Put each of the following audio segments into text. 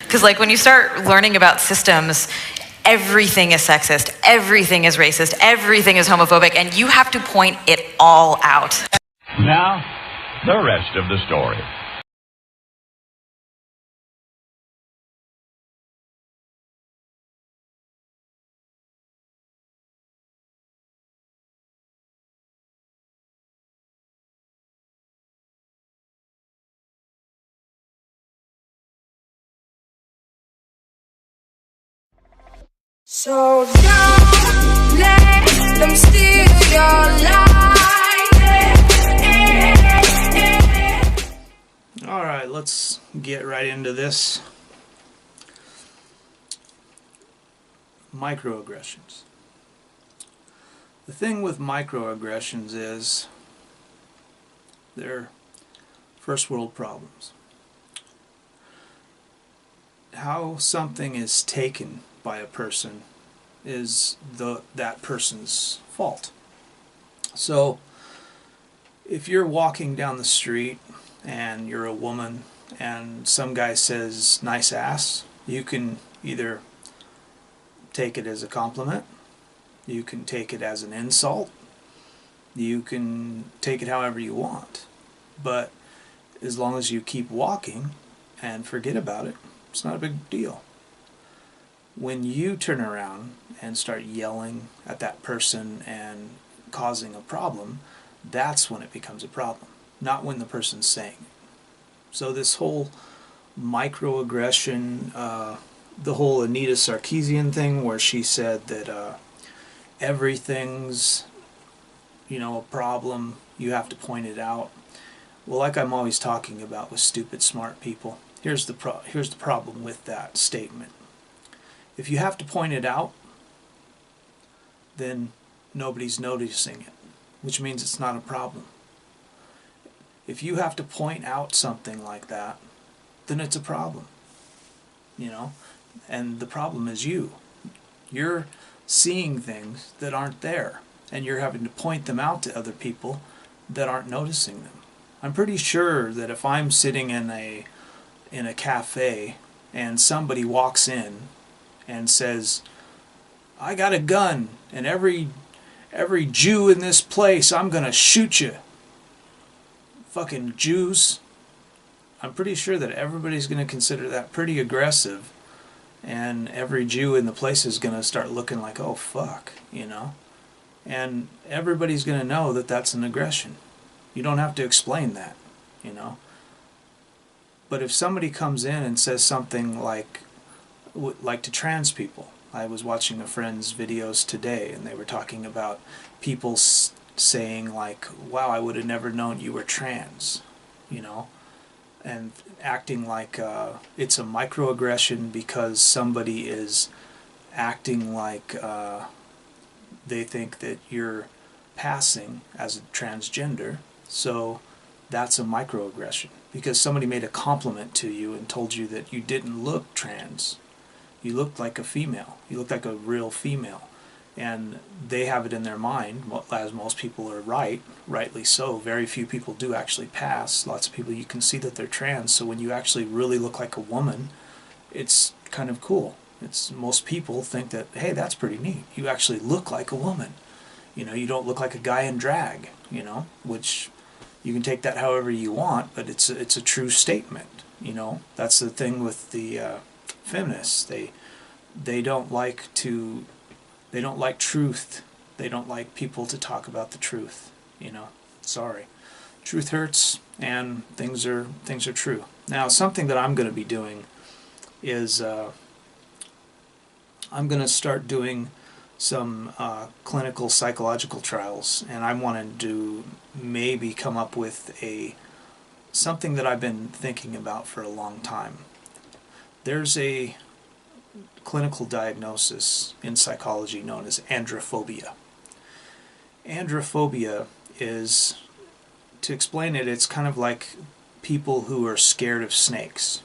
Because like when you start learning about systems, everything is sexist, everything is racist, everything is homophobic, and you have to point it all out. Now, the rest of the story. So don't let them steal your life. Alright, let's get right into this. Microaggressions. The thing with microaggressions is they're first world problems. How something is taken by a person is that person's fault. So if you're walking down the street and you're a woman and some guy says nice ass, you can either take it as a compliment, you can take it as an insult, you can take it however you want, but as long as you keep walking and forget about it, it's not a big deal. When you turn around and start yelling at that person and causing a problem, that's when it becomes a problem, not when the person's saying it. So this whole microaggression, the whole Anita Sarkeesian thing where she said that everything's, a problem, you have to point it out. Well, like I'm always talking about with stupid smart people, here's the problem with that statement. If you have to point it out, then nobody's noticing it, which means it's not a problem. If you have to point out something like that, then it's a problem. And the problem is you. You're seeing things that aren't there, and you're having to point them out to other people that aren't noticing them. I'm pretty sure that if I'm sitting in a cafe and somebody walks in and says, I got a gun, and every Jew in this place, I'm gonna shoot you. Fucking Jews. I'm pretty sure that everybody's gonna consider that pretty aggressive, and every Jew in the place is gonna start looking like, oh fuck, and everybody's gonna know that that's an aggression. You don't have to explain that, But if somebody comes in and says something like to trans people, I was watching a friend's videos today and they were talking about people saying like, wow, I would have never known you were trans, and acting like it's a microaggression because somebody is acting like they think that you're passing as a transgender, so that's a microaggression because somebody made a compliment to you and told you that you didn't look trans. You looked like a female. You looked like a real female. And they have it in their mind, as most people are rightly so. Very few people do actually pass. Lots of people, you can see that they're trans. So when you actually really look like a woman, it's kind of cool. Most people think that, hey, that's pretty neat. You actually look like a woman. You don't look like a guy in drag, which you can take that however you want, but it's a true statement, That's the thing with the feminists. They don't like truth. They don't like people to talk about the truth, Sorry. Truth hurts, and things are true. Now, something that I'm going to be doing is I'm going to start doing some clinical psychological trials, and I wanted to maybe come up with something that I've been thinking about for a long time. There's a clinical diagnosis in psychology known as androphobia. Androphobia is, to explain it, it's kind of like people who are scared of snakes.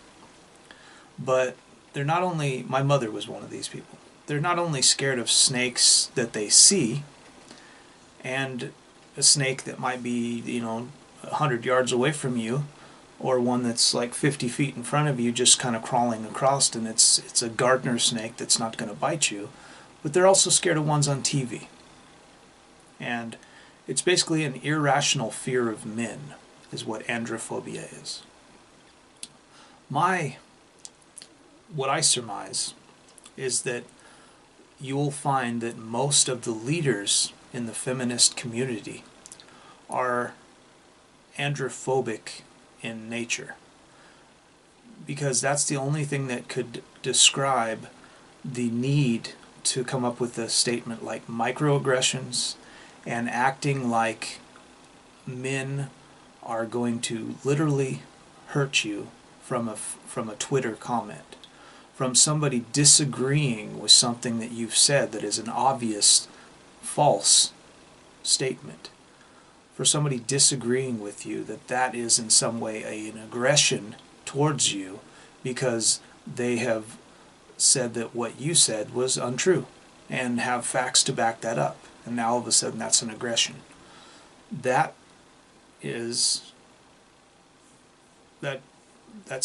But they're not only, my mother was one of these people, they're not only scared of snakes that they see, and a snake that might be, 100 yards away from you, or one that's like 50 feet in front of you just kind of crawling across, and it's a gardener snake that's not going to bite you. But they're also scared of ones on TV. And it's basically an irrational fear of men is what androphobia is. What I surmise is that you will find that most of the leaders in the feminist community are androphobic in nature, because that's the only thing that could describe the need to come up with a statement like microaggressions and acting like men are going to literally hurt you from a Twitter comment, from somebody disagreeing with something that you've said that is an obvious false statement, for somebody disagreeing with you, that is in some way an aggression towards you because they have said that what you said was untrue and have facts to back that up, and now all of a sudden that's an aggression. That's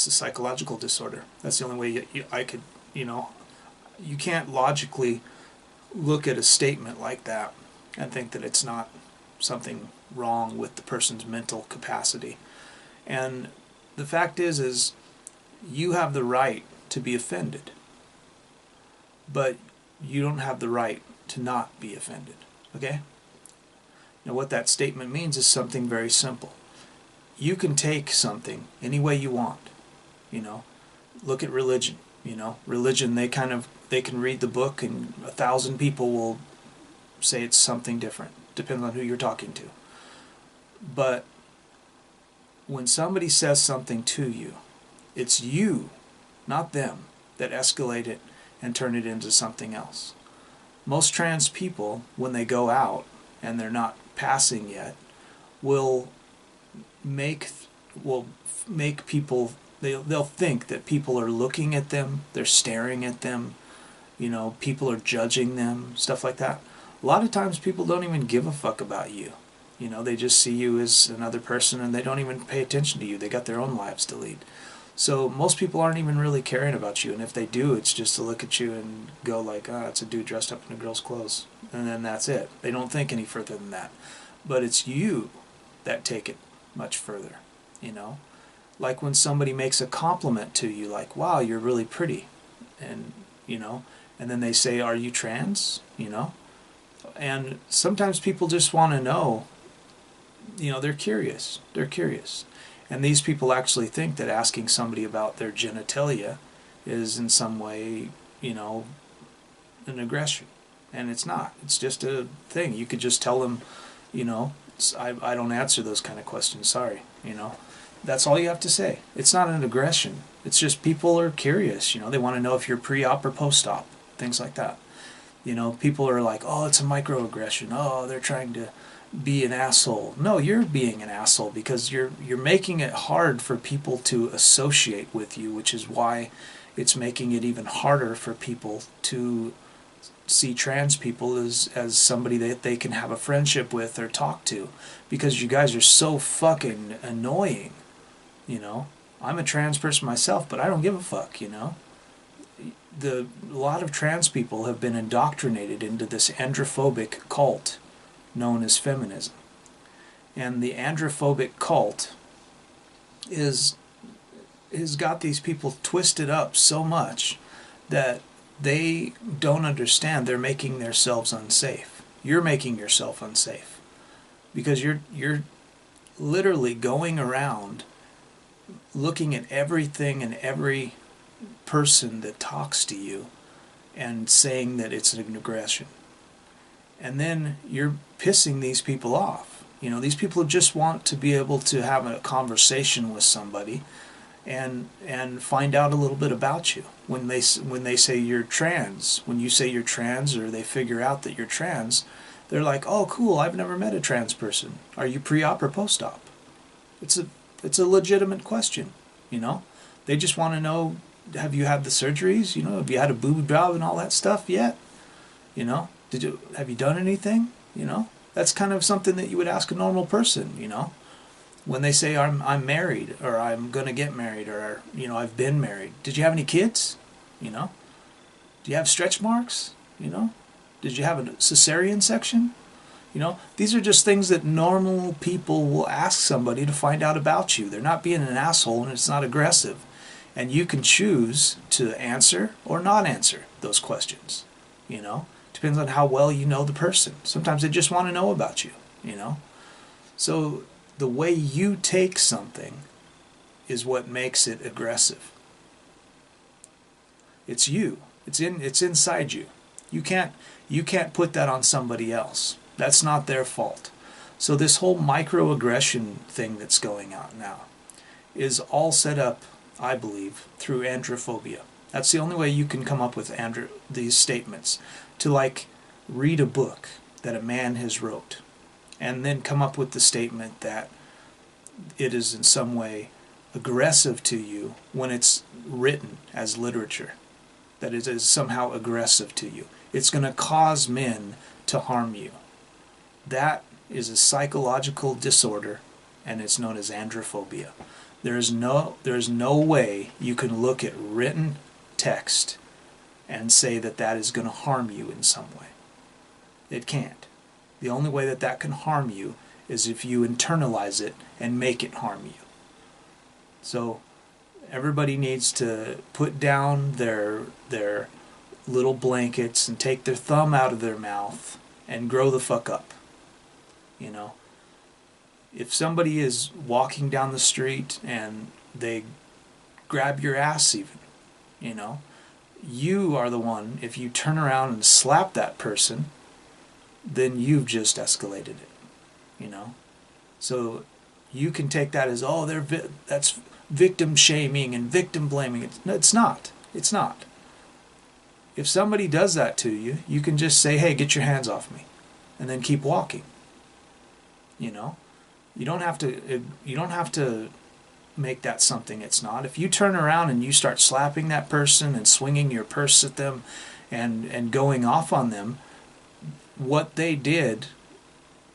a psychological disorder. That's the only way I could, you can't logically look at a statement like that and think that it's not something wrong with the person's mental capacity. And the fact is you have the right to be offended, but you don't have the right to not be offended. Okay? Now what that statement means is something very simple. You can take something any way you want. Look at religion. Religion, they can read the book and 1,000 people will say it's something different, depending on who you're talking to. But when somebody says something to you, it's you, not them, that escalate it and turn it into something else. Most trans people, when they go out and they're not passing yet, will make people, they'll think that people are looking at them, they're staring at them, people are judging them, stuff like that. A lot of times people don't even give a fuck about you. They just see you as another person and they don't even pay attention to you. They got their own lives to lead. So most people aren't even really caring about you, and if they do, it's just to look at you and go like, it's a dude dressed up in a girl's clothes, and then that's it. They don't think any further than that. But it's you that take it much further, Like when somebody makes a compliment to you, like, wow, you're really pretty, and then they say, are you trans, And sometimes people just want to know, they're curious. And these people actually think that asking somebody about their genitalia is in some way, an aggression. And it's not. It's just a thing. You could just tell them, I don't answer those kind of questions, sorry, That's all you have to say. It's not an aggression. It's just people are curious, they want to know if you're pre-op or post-op, things like that. People are like, oh, it's a microaggression. Oh, they're trying to be an asshole. No, you're being an asshole because you're making it hard for people to associate with you, which is why it's making it even harder for people to see trans people as somebody that they can have a friendship with or talk to, because you guys are so fucking annoying. I'm a trans person myself, but I don't give a fuck. A lot of trans people have been indoctrinated into this androphobic cult known as feminism. And the androphobic cult has got these people twisted up so much that they don't understand they're making themselves unsafe. You're making yourself unsafe because you're literally going around looking at everything and every person that talks to you and saying that it's an aggression. And then you're pissing these people off. These people just want to be able to have a conversation with somebody and find out a little bit about you. When they say you're trans, when you say you're trans or they figure out that you're trans, they're like, oh, cool, I've never met a trans person. Are you pre-op or post-op? It's a legitimate question, They just want to know, have you had the surgeries? Have you had a boob job and all that stuff yet? Have you done anything? That's kind of something that you would ask a normal person, When they say I'm married, or I'm gonna get married, or I've been married. Did you have any kids? Do you have stretch marks? Did you have a cesarean section? These are just things that normal people will ask somebody to find out about you. They're not being an asshole, and it's not aggressive. And you can choose to answer or not answer those questions. Depends on how well you know the person. Sometimes they just want to know about you. So the way you take something is what makes it aggressive. It's you. It's inside you. You can't put that on somebody else. That's not their fault. So this whole microaggression thing that's going on now is all set up, I believe, through androphobia. That's the only way you can come up with these statements. To read a book that a man has wrote and then come up with the statement that it is in some way aggressive to you when it's written as literature. That it is somehow aggressive to you. It's going to cause men to harm you. That is a psychological disorder, and it's known as androphobia. There's no way you can look at written text and say that is going to harm you in some way. It can't. The only way that can harm you is if you internalize it and make it harm you. So everybody needs to put down their little blankets and take their thumb out of their mouth and grow the fuck up. If somebody is walking down the street and they grab your ass even, you are the one, if you turn around and slap that person, then you've just escalated it, So you can take that as, that's victim shaming and victim blaming. It's not. It's not. If somebody does that to you, you can just say, hey, get your hands off me, and then keep walking. You don't have to make that something it's not. If you turn around and you start slapping that person and swinging your purse at them and going off on them, what they did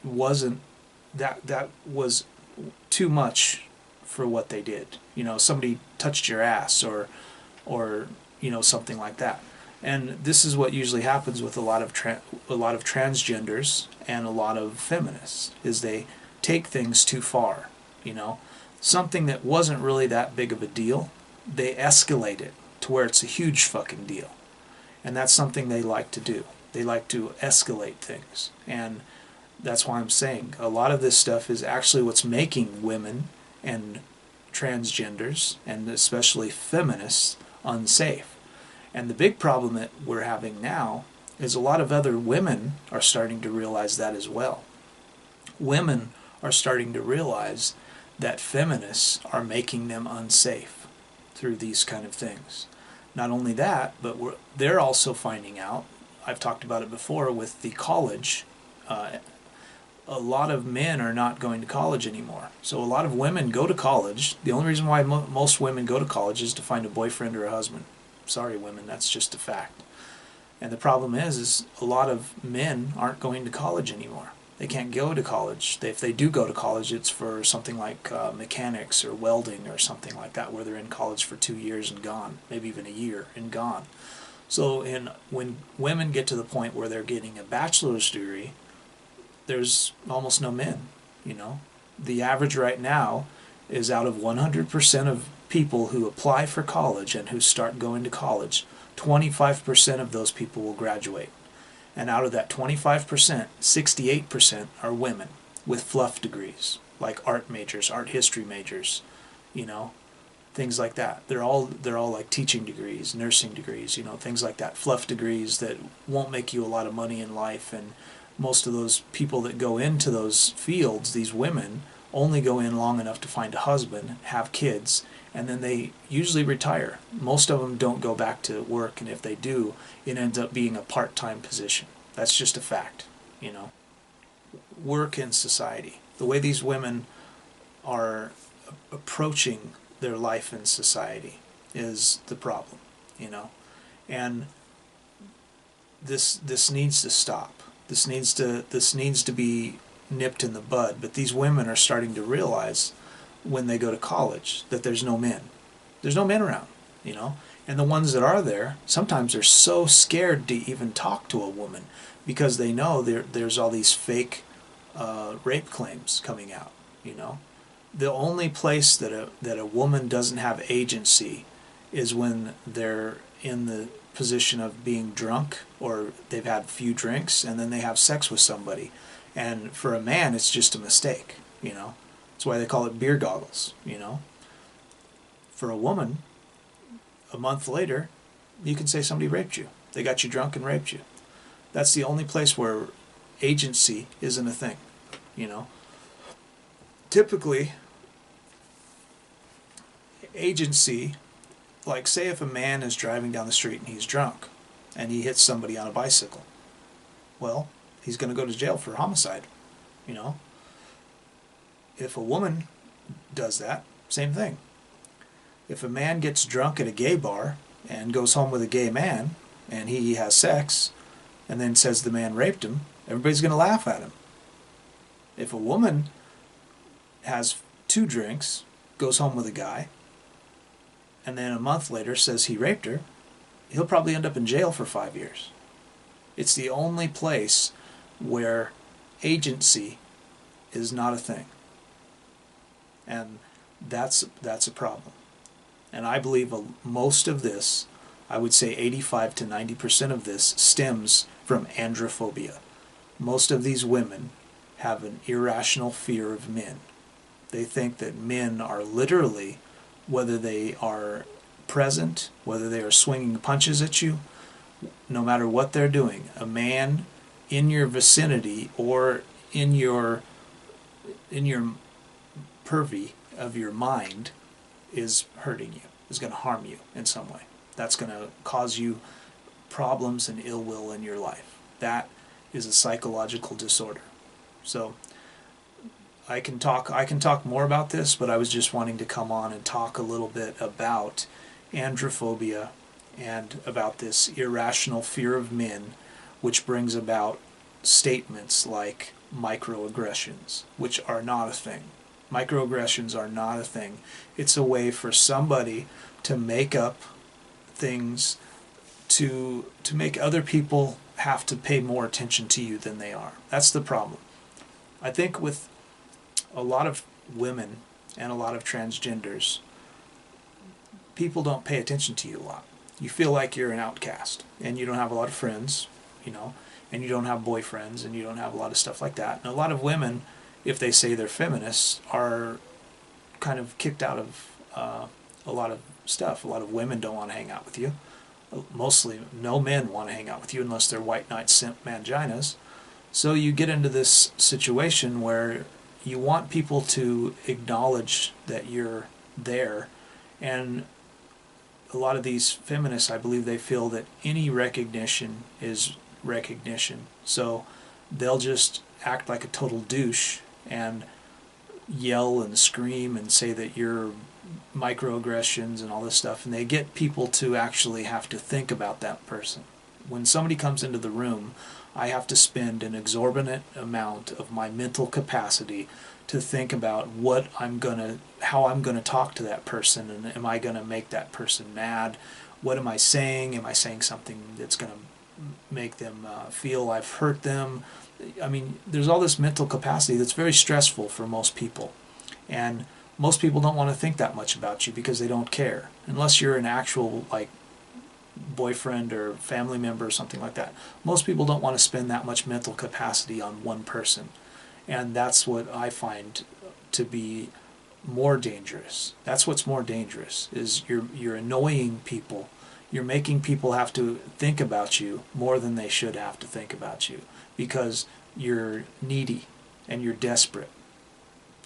wasn't that was too much for what they did. Somebody touched your ass or something like that. And this is what usually happens with a lot of transgenders and a lot of feminists, is they take things too far. Something that wasn't really that big of a deal, they escalate it to where it's a huge fucking deal. And that's something they like to do. They like to escalate things. And that's why I'm saying a lot of this stuff is actually what's making women and transgenders, and especially feminists, unsafe. And the big problem that we're having now is a lot of other women are starting to realize that as well. Women are starting to realize that feminists are making them unsafe through these kind of things. Not only that, but they're also finding out, I've talked about it before with the college, a lot of men are not going to college anymore. So a lot of women go to college. The only reason why most women go to college is to find a boyfriend or a husband. Sorry, women, that's just a fact. And the problem is a lot of men aren't going to college anymore. They can't go to college. If they do go to college, it's for something like mechanics or welding or something like that, where they're in college for 2 years and gone, maybe even a year and gone. So when women get to the point where they're getting a bachelor's degree, there's almost no men. The average right now is, out of 100% of people who apply for college and who start going to college, 25% of those people will graduate. And out of that 25%, 68% are women with fluff degrees, like art majors, art history majors, things like that. They're all like teaching degrees, nursing degrees, things like that, fluff degrees that won't make you a lot of money in life. And most of those people that go into those fields, these women, only go in long enough to find a husband, have kids, and then they usually retire. Most of them don't go back to work, and if they do, it ends up being a part-time position. That's just a fact, Work in society. The way these women are approaching their life in society is the problem, And this needs to stop. This needs to be nipped in the bud. But these women are starting to realize when they go to college that there's no men. There's no men around, you know. And the ones that are there, sometimes they're so scared to even talk to a woman because they know there's all these fake rape claims coming out, you know. The only place that a woman doesn't have agency is when they're in the position of being drunk or they've had a few drinks and then they have sex with somebody. And for a man, it's just a mistake, you know. That's why they call it beer goggles, you know. For a woman, a month later, you can say somebody raped you. They got you drunk and raped you. That's the only place where agency isn't a thing, you know. Typically, agency, like say if a man is driving down the street and he's drunk and he hits somebody on a bicycle, well, he's going to go to jail for homicide, you know. If a woman does that, same thing. If a man gets drunk at a gay bar and goes home with a gay man and he has sex and then says the man raped him, everybody's going to laugh at him. If a woman has 2 drinks, goes home with a guy, and then a month later says he raped her, he'll probably end up in jail for 5 years. It's the only place where agency is not a thing. And that's a problem. And I believe most of this, I would say 85 to 90% of this stems from androphobia. Most of these women have an irrational fear of men. They think that men are literally, whether they are present, whether they are swinging punches at you, no matter what they're doing, a man in your vicinity or in your purview of your mind is hurting you, is going to harm you in some way. That's going to cause you problems and ill will in your life. That is a psychological disorder. So I can talk more about this, but I was just wanting to come on and talk a little bit about androphobia and about this irrational fear of men, which brings about statements like microaggressions, which are not a thing. Microaggressions are not a thing. It's a way for somebody to make up things to make other people have to pay more attention to you than they are. That's the problem. I think with a lot of women and a lot of transgenders, people don't pay attention to you a lot. You feel like you're an outcast and you don't have a lot of friends, you know, and you don't have boyfriends and you don't have a lot of stuff like that. And a lot of women, if they say they're feminists, are kind of kicked out of a lot of stuff. A lot of women don't want to hang out with you. Mostly no men want to hang out with you unless they're white knight simp manginas. So you get into this situation where you want people to acknowledge that you're there, and a lot of these feminists, I believe, they feel that any recognition is recognition. So they'll just act like a total douche and yell and scream and say that you're microaggressions and all this stuff, and they get people to actually have to think about that person. When somebody comes into the room, I have to spend an exorbitant amount of my mental capacity to think about how I'm gonna talk to that person, and am I gonna make that person mad? What am I saying? Am I saying something that's gonna make them feel I've hurt them? I mean, there's all this mental capacity that's very stressful for most people, and most people don't want to think that much about you because they don't care, unless you're an actual like boyfriend or family member or something like that. Most people don't want to spend that much mental capacity on one person, and that's what I find to be more dangerous. That's what's more dangerous, is you're annoying people. You're making people have to think about you more than they should have to think about you, because you're needy and you're desperate,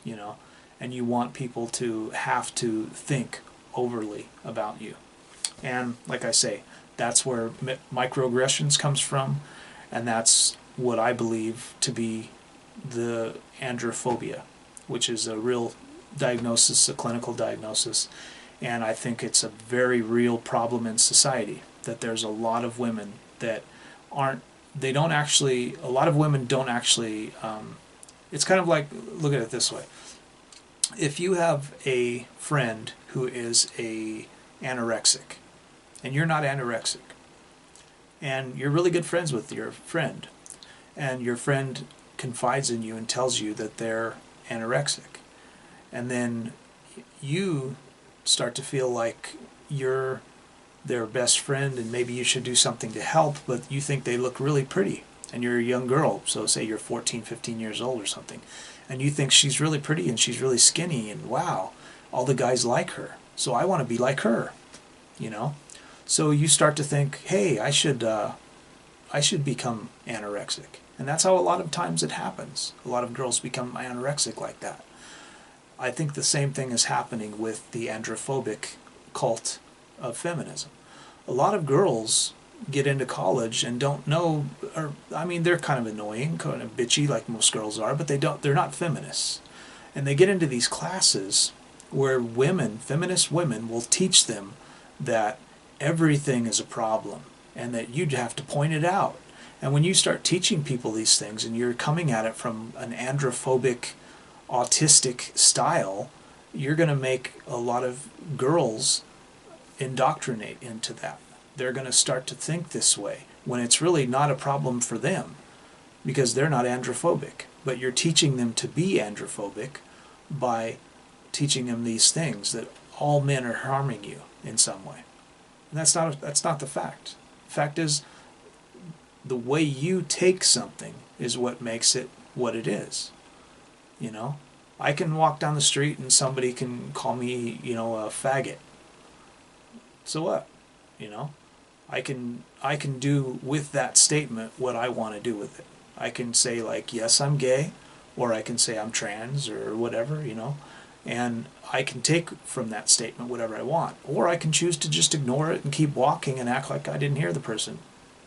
you know, and you want people to have to think overly about you. And like I say, that's where microaggressions comes from, and that's what I believe to be the androphobia, which is a real diagnosis, a clinical diagnosis, and I think it's a very real problem in society, that there's a lot of women that a lot of women don't actually, it's kind of like, look at it this way. if you have a friend who is a anorexic, and you're not anorexic, and you're really good friends with your friend, and your friend confides in you and tells you that they're anorexic, and then you start to feel like you're their best friend and maybe you should do something to help, but you think they look really pretty, and you're a young girl, so say you're 14, 15 years old or something, and you think she's really pretty and she's really skinny, and wow, all the guys like her, so I want to be like her, you know? So you start to think, hey, I should become anorexic. And that's how a lot of times it happens. A lot of girls become anorexic like that. I think the same thing is happening with the androphobic cult of feminism. A lot of girls get into college and don't know, or I mean, they're kind of annoying, kind of bitchy like most girls are, but they're not feminists. And they get into these classes where women, feminist women, will teach them that everything is a problem and that you'd have to point it out. And when you start teaching people these things and you're coming at it from an androphobic, autistic style, you're going to make a lot of girls indoctrinate into that. They're going to start to think this way when it's really not a problem for them because they're not androphobic. But you're teaching them to be androphobic by teaching them these things, that all men are harming you in some way. And that's not the fact. The fact is, the way you take something is what makes it what it is. You know, I can walk down the street and somebody can call me, you know, a faggot. So what? You know, I can do with that statement what I want to do with it. I can say like, yes, I'm gay, or I can say I'm trans or whatever, you know, and I can take from that statement whatever I want, or I can choose to just ignore it and keep walking and act like I didn't hear the person,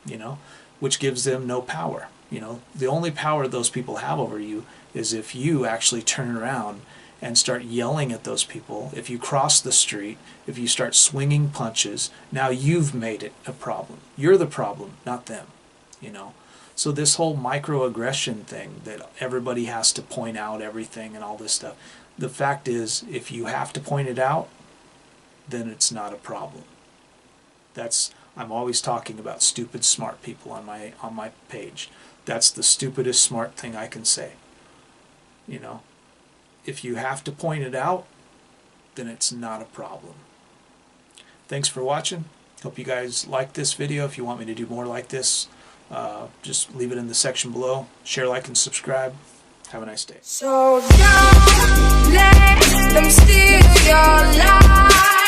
you know, which gives them no power. You know, the only power those people have over you is if you actually turn around and start yelling at those people. If you cross the street, if you start swinging punches, now you've made it a problem. You're the problem, not them, you know. So this whole microaggression thing that everybody has to point out everything and all this stuff, the fact is, if you have to point it out, then it's not a problem. I'm always talking about stupid smart people on my page. That's the stupidest smart thing I can say. You know, if you have to point it out, then it's not a problem. Thanks for watching. Hope you guys liked this video. If you want me to do more like this, just leave it in the section below. Share, like, and subscribe. Have a nice day. So don't let them steal your life.